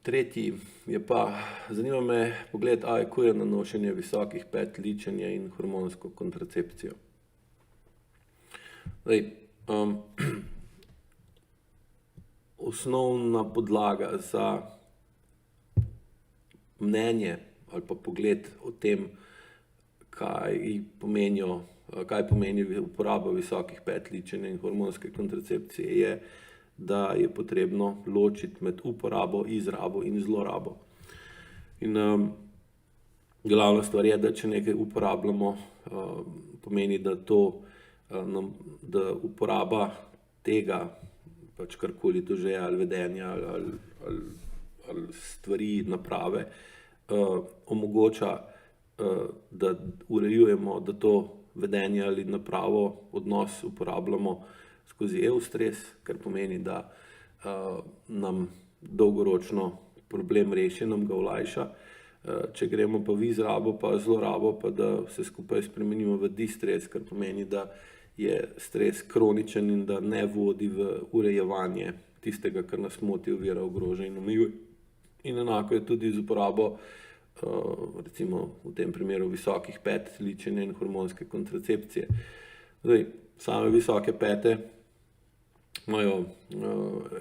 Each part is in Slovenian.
Tretji je pa, zanima me pogled AIQ-ja na nošenje visokih pet, ličenje in hormonsko kontracepcijo. Zdaj, osnovna podlaga za mnenje ali pa pogled o tem, kaj pomeni uporaba visokih pet, ličenja in hormonske kontracepcije, je, da je potrebno ločiti med uporabo, izrabo in zlorabo. In glavna stvar je, da če nekaj uporabljamo, pomeni, da da uporaba tega, pač karkoli to že je, ali vedenja, ali stvari, naprave, omogoča, da urejujemo, da to vedenje ali napravo, odnos uporabljamo skozi eustres, kar pomeni, da nam dolgoročno problem reši, nam ga olajša. Če gremo pa v izrabo pa zlorabo, pa da vse skupaj spremenimo v distres, kar pomeni, da je stres kroničen in da ne vodi v urejevanje tistega, kar nas moti, ovira, ogroža in omejuje. In enako je tudi z uporabo, recimo v tem primeru visokih pet, ličenja in hormonske kontracepcije. Zdaj, same visoke pete imajo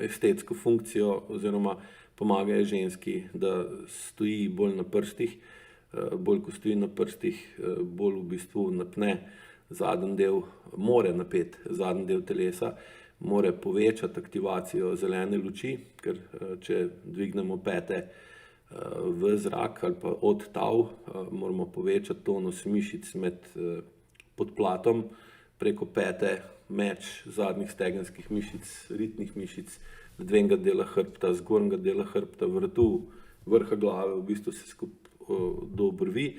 estetsko funkcijo oziroma pomagajo ženski, da stoji bolj na prstih, bolj ko stoji na prstih, bolj v bistvu napne zadnji del, more napeti zadnji del telesa, more povečati aktivacijo zelene luči, ker če dvignemo pete v zrak ali pa od tal, moramo povečati tonus mišic med podplatom, preko pete, meč zadnjih stegenskih mišic, ritnih mišic, ledvenega dela hrbta, zgornjega dela hrbta, vratu, vrha glave, v bistvu se do obrvi.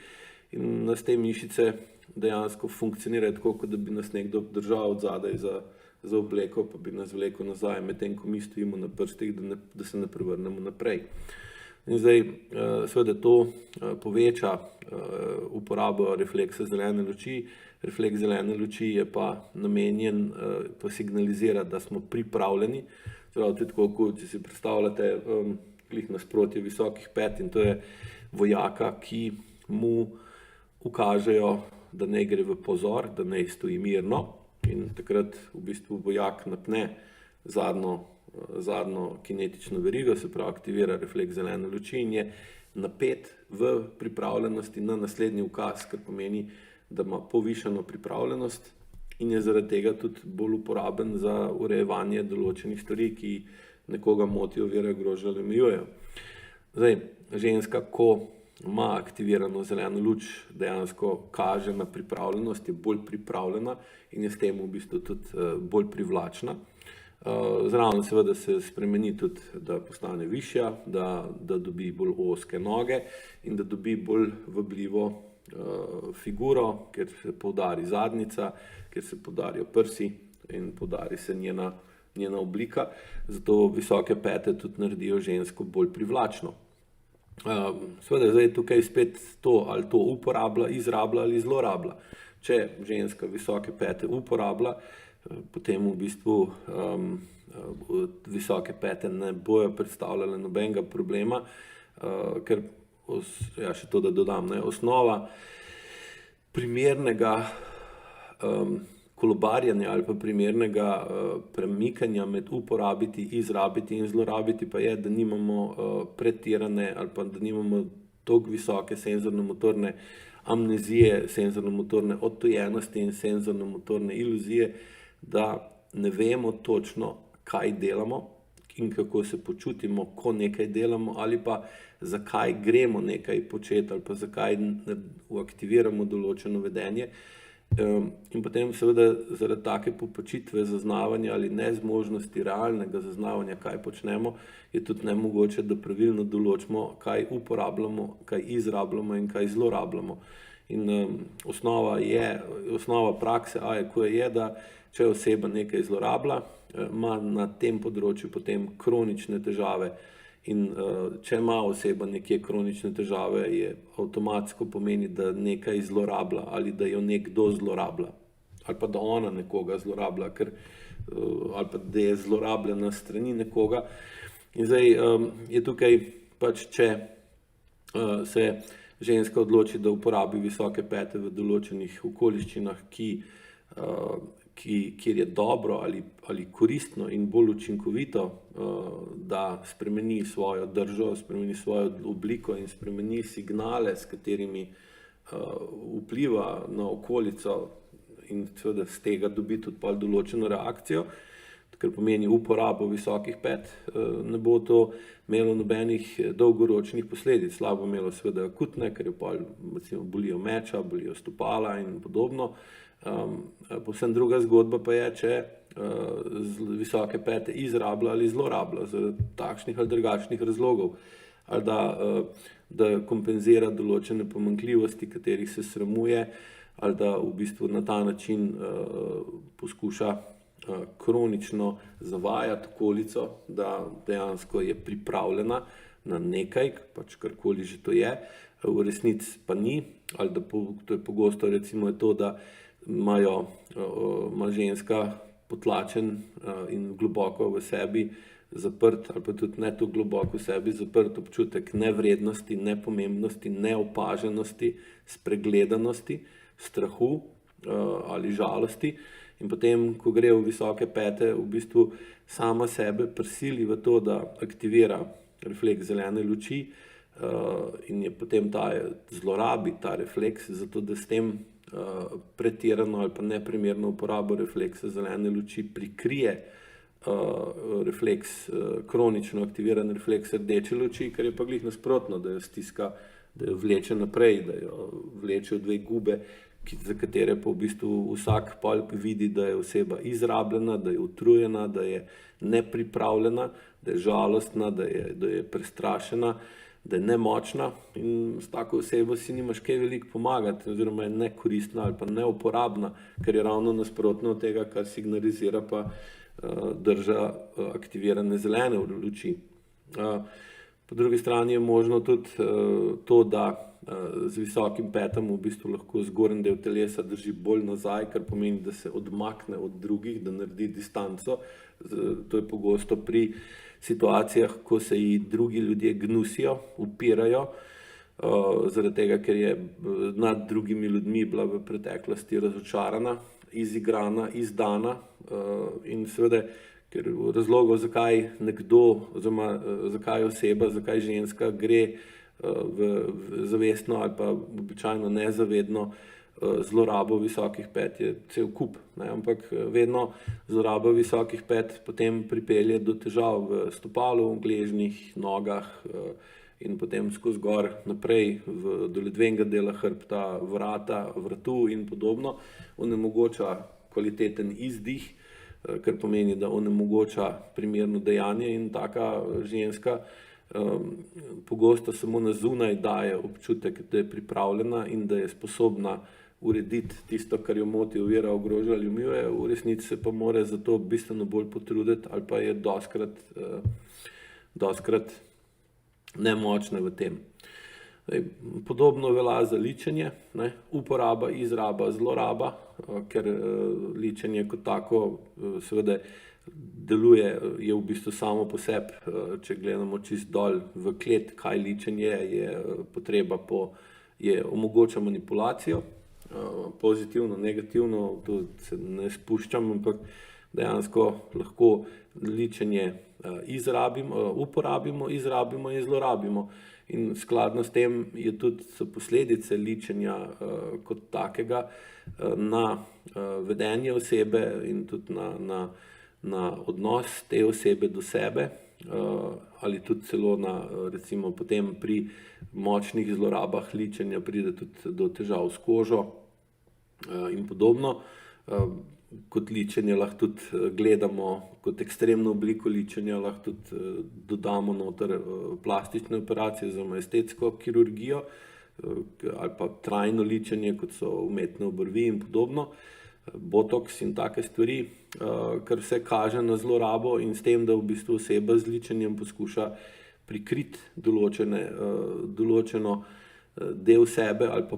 In nas te mišice dejansko funkcionirajo tako, kot da bi nas nekdo držal od zadaj za obleko, pa bi nas vlekel nazaj, medtem ko mi stojimo na prstih, da se ne prevrnemo naprej. In zdaj, seveda to poveča uporabo refleksa zelene luči. Refleks zelene luči je pa namenjen, pa signalizira, da smo pripravljeni. Tudi tako, če si predstavljate glih nasprotje visokih pet, in to je vojaka, ki mu ukažejo, da ne gre v pozor, da ne stoji mirno, in takrat v bistvu vojak napne zadnjo kinetično verigo, se pravi aktivira refleks zelene luči in je napet v pripravljenosti na naslednji ukaz, kar pomeni, da ima povišano pripravljenost in je zaradi tega tudi bolj uporaben za urejevanje določenih stvari, ki nekoga motijo, ovirajo, ogrožajo ali omejujejo. Zdaj, ženska, ko ima aktivirano zeleno luč, dejansko kaže na pripravljenost, je bolj pripravljena in je s tem v bistvu tudi bolj privlačna. Zraven seveda se spremeni tudi, da postane višja, da dobi bolj ozke noge in da dobi bolj vabljivo figuro, kjer se poudari zadnjica, kjer se poudarijo prsi in poudari se njena oblika. Zato visoke pete tudi naredijo žensko bolj privlačno. Seveda zdaj tukaj spet to, ali to uporablja, izrablja ali zlorablja. Če ženska visoke pete uporablja, potem v bistvu visoke pete ne bojo predstavljale nobenega problema, ker, še to da dodam, osnova primernega kolobarjanja ali pa primernega premikanja med uporabiti, izrabiti in zlorabiti pa je, da nimamo pretirane ali pa da nimamo toliko visoke senzorno-motorne amnezije, senzorno-motorne odtujenosti in senzorno-motorne iluzije, da ne vemo točno, kaj delamo in kako se počutimo, ko nekaj delamo, ali pa zakaj gremo nekaj početi, ali pa zakaj aktiviramo določeno vedenje. In potem seveda zaradi take popačitve zaznavanja ali nezmožnosti realnega zaznavanja, kaj počnemo, je tudi nemogoče, da pravilno določimo, kaj uporabljamo, kaj izrabljamo in kaj zlorabljamo. In osnova prakse AIQ je, da če oseba nekaj zlorablja, ima na tem področju potem kronične težave. In če ima oseba nekje kronične težave, je avtomatsko pomeni, da nekaj zlorablja ali da jo nekdo zlorablja. Ali pa da ona nekoga zlorablja, ali pa da je zlorabljena strani nekoga. In zdaj je tukaj pač če se ženska odloči, da uporabi visoke pete v določenih okoliščinah, kjer je dobro ali koristno in bolj učinkovito, da spremeni svojo držo, spremeni svojo obliko in spremeni signale, s katerimi vpliva na okolico in seveda z tega dobi tudi pol določeno reakcijo, kar pomeni uporabo visokih pet, ne bo to imelo nobenih dolgoročnih posledic. Slabo imelo seveda akutne, ker jo pol recimo bolijo meča, bolijo stopala in podobno. Povsem druga zgodba pa je, če visoke pete izrablja ali zlorablja zaradi takšnih ali drugačnih razlogov, ali da kompenzira določene pomanjkljivosti, katerih se sramuje, ali da v bistvu na ta način poskuša kronično zavajati okolico, da dejansko je pripravljena na nekaj, pač karkoli že to je, v resnici pa ni, ali da to je pogosto recimo je to, da ima ženska potlačen in globoko v sebi zaprt, ali pa tudi ne to globoko v sebi zaprt občutek nevrednosti, nepomembnosti, neopaženosti, spregledanosti, strahu ali žalosti. In potem, ko gre v visoke pete, v bistvu sama sebe prisili v to, da aktivira refleks zelene luči in je potem zlorabi ta refleks, zato da s tem pretirano ali pa neprimerno uporabo refleksa zelene luči prikrije refleks, kronično aktiviran refleks rdeče luči, kar je pa glih nasprotno, da jo stiska, da jo vleče naprej, da jo vleče v dve gube, za katere pa v bistvu vsak pol vidi, da je oseba izrabljena, da je utrujena, da je nepripravljena, da je žalostna, da je prestrašena, da je nemočna in s tako osebo si nimaš kaj veliko pomagati, oziroma je nekoristna ali pa neuporabna, ker je ravno nasprotno od tega, kar signalizira pa drža aktivirane zelene luči. Po drugi strani je možno tudi to, da z visokim petom v bistvu lahko zgornji del telesa drži bolj nazaj, kar pomeni, da se odmakne od drugih, da naredi distanco. To je pogosto pri situacijah, ko se ji drugi ljudje gnusijo, upirajo, zaradi tega, ker je nad drugimi ljudmi bila v preteklosti razočarana, izigrana, izdana in seveda, ker razlogov, zakaj nekdo, oziroma zakaj oseba, zakaj ženska gre v zavestno ali pa običajno nezavedno zlorabo visokih pet je cel kup, ne? Ampak vedno zloraba visokih pet potem pripelje do težav v stopalu, v gležnjih, nogah in potem skozi gor naprej do ledvenega dela hrbta, vratu in podobno, onemogoča kvaliteten izdih, kar pomeni, da onemogoča primerno dejanje in taka ženska pogosto samo na zunaj daje občutek, da je pripravljena in da je sposobna urediti tisto, kar jo moti, ovira, ogroža ali omejuje, v resnici se pa mora za to bistveno bolj potruditi ali pa je dostikrat nemočna v tem. Podobno velja za ličenje, ne? Uporaba, izraba, zloraba, ker ličenje kot tako seveda deluje, je v bistvu samo po sebi, če gledamo čist dol v klet, kaj ličenje je potreba omogoča manipulacijo, pozitivno, negativno, to se ne spuščam, ampak dejansko lahko ličenje uporabimo, izrabimo in zlorabimo. In skladno s tem so posledice ličenja kot takega na vedenje osebe in tudi na odnos te osebe do sebe ali tudi celo recimo potem pri močnih zlorabah ličenja pride tudi do težav s kožo in podobno. Kot ličenje lahko tudi gledamo, kot ekstremno obliko ličenja lahko tudi dodamo noter plastične operacije oziroma estetsko kirurgijo ali pa trajno ličenje, kot so umetne obrvi in podobno, botoks in take stvari, kar vse kaže na zlorabo in s tem, da v bistvu oseba z ličenjem poskuša prikriti določeno del sebe ali pa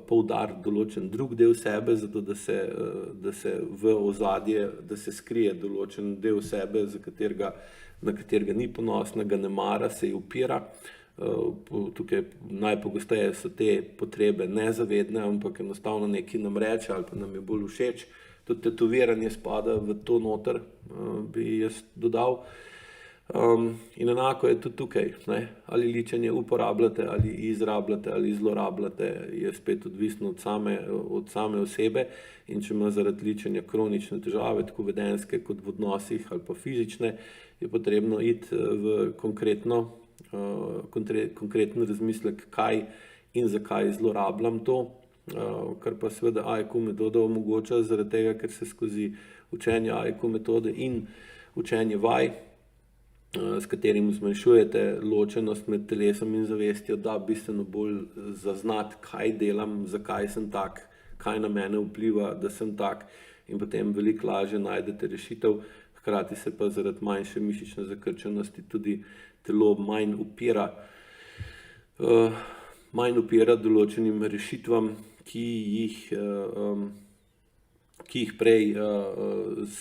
poudariti določen drug del sebe, zato da se v ozadje, da se skrije določen del sebe, za katerega na katerega ni ponosna, ga ne mara, se ji upira. Tukaj najpogosteje so te potrebe nezavedne, ampak enostavno nekaj nam reče ali pa nam je bolj všeč. Tudi tetoviranje spada v to noter, bi jaz dodal. In enako je tudi tukaj, ne? Ali ličenje uporabljate, ali izrabljate, ali zlorabljate, je spet odvisno od same osebe. In če ima zaradi ličenja kronične težave, tako vedenjske kot v odnosih ali pa fizične, je potrebno iti v konkreten razmislek, kaj in zakaj zlorabljam to, kar pa seveda AIQ metoda omogoča, zaradi tega, ker se skozi učenje AIQ metode in učenje vaj, s katerim zmanjšujete ločenost med telesom in zavestjo, da bistveno bolj zaznati, kaj delam, zakaj sem tak, kaj na mene vpliva, da sem tak, in potem veliko lažje najdete rešitev. Hkrati se pa zaradi manjše mišične zakrčenosti tudi telo manj upira določenim rešitvam, ki jih prej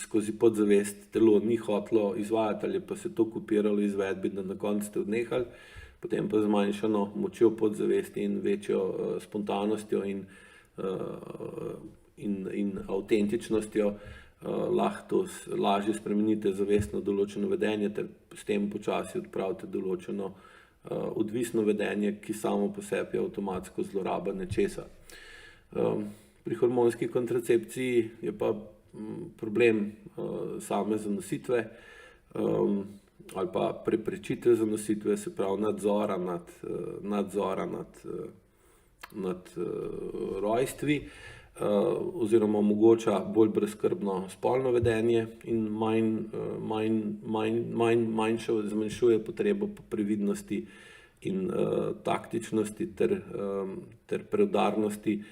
skozi podzavest telo ni hotelo izvajati, ali pa se to kopiralo izvedbi, da na koncu ste odnehali, potem pa z manjšano močjo podzavesti in večjo spontanostjo in avtentičnostjo lahko to lažje spremenite zavestno določeno vedenje, ter s tem počasi odpravite določeno odvisno vedenje, ki samo po sebi je avtomatsko zloraba nečesa. Pri hormonski kontracepciji je pa problem same zanositve ali pa preprečitev zanositve, se pravi nadzora nad rojstvi, oziroma omogoča bolj brezskrbno spolno vedenje in zmanjšuje potrebo po previdnosti in taktičnosti ter preudarnosti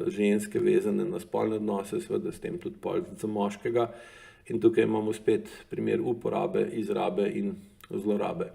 ženske vezane na spolne odnose, seveda s tem tudi pol za moškega. In tukaj imamo spet primer uporabe, izrabe in zlorabe.